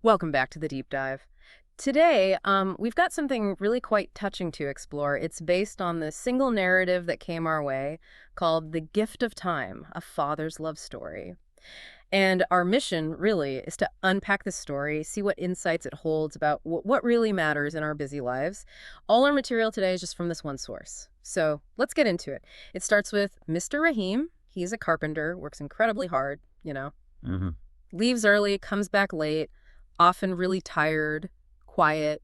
Welcome back to the deep dive. Today, we've got something really quite touching to explore. It's based on the single narrative that came our way called The Gift of Time, a father's love story. And our mission, really, is to unpack the story, see what insights it holds about what really matters in our busy lives. All our material today is just from this one source. So let's get into it. It starts with Mr. Rahim. He's a carpenter, works incredibly hard, hmm leaves early, comes back late, often really tired, quiet,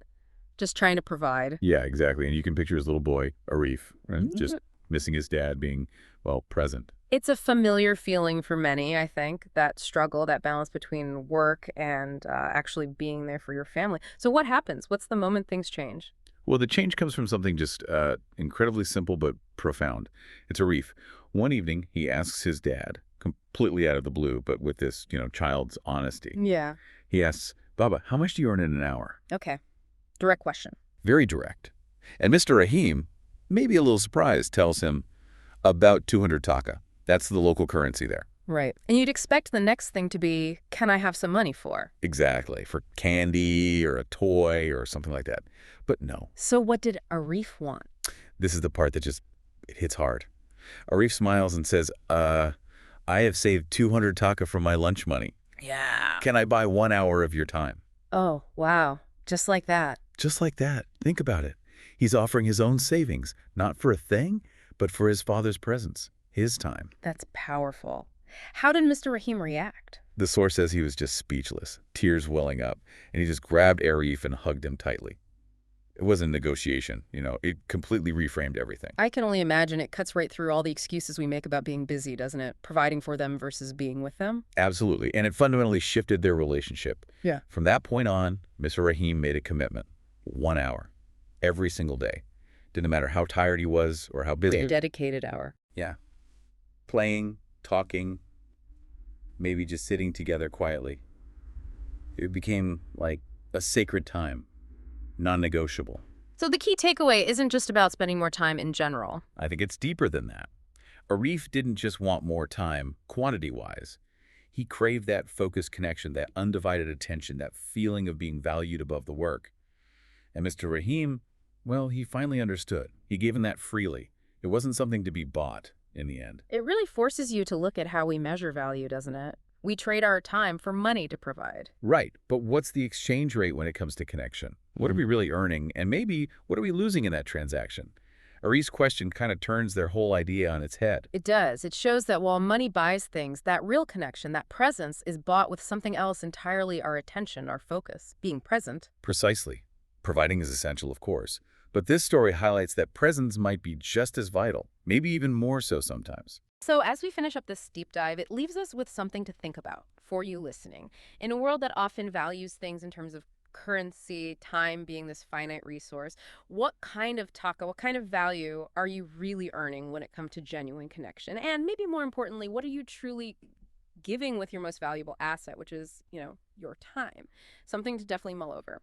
just trying to provide. Yeah, exactly. And you can picture his little boy, Arif, right? Just Mhm. missing his dad being, well, present. It's a familiar feeling for many, I think, that struggle, that balance between work and actually being there for your family. So what happens? What's the moment things change? Well, the change comes from something just incredibly simple but profound. It's Arif. One evening, he asks his dad, completely out of the blue, but with this, child's honesty. Yeah. He asks, Baba, how much do you earn in an hour? Okay. Direct question. Very direct. And Mr. Rahim, maybe a little surprised, tells him about 200 taka. That's the local currency there. Right. And you'd expect the next thing to be, can I have some money for? Exactly, for candy or a toy or something like that. But no, So what did Arif want? this is the part that just it hits hard. Arif smiles and says, I have saved 200 taka from my lunch money. Yeah. Can I buy 1 hour of your time? Oh, wow. Just like that. Just like that. Think about it. He's offering his own savings, not for a thing, but for his father's presence, his time. That's powerful. How did Mr. Rahim react? The source says he was just speechless, tears welling up, and he just grabbed Arif and hugged him tightly. It wasn't a negotiation, it completely reframed everything. I can only imagine it cuts right through all the excuses we make about being busy, doesn't it? Providing for them versus being with them. Absolutely. And it fundamentally shifted their relationship. Yeah. From that point on, Mr. Rahim made a commitment. 1 hour. Every single day. Didn't matter how tired he was or how busy. A dedicated hour. Yeah. Playing, talking, maybe just sitting together quietly. It became like a sacred time, non-negotiable. So the key takeaway isn't just about spending more time in general. I think it's deeper than that. Arif didn't just want more time, quantity-wise. He craved that focused connection, that undivided attention, that feeling of being valued above the work. And Mr. Rahim, well, he finally understood. He gave him that freely. It wasn't something to be bought in the end. It really forces you to look at how we measure value, doesn't it? We trade our time for money to provide. Right, but what's the exchange rate when it comes to connection? What are we really earning? And maybe, what are we losing in that transaction? Arif's question kind of turns their whole idea on its head. It does. It shows that while money buys things, that real connection, that presence, is bought with something else entirely: our attention, our focus, being present. Precisely. Providing is essential, of course. But this story highlights that presence might be just as vital, maybe even more so sometimes. So, as we finish up this deep dive, it leaves us with something to think about for you listening. In a world that often values things in terms of currency, time being this finite resource, what kind of taka, what kind of value are you really earning when it comes to genuine connection? And maybe more importantly, what are you truly giving with your most valuable asset, which is, your time? Something to definitely mull over.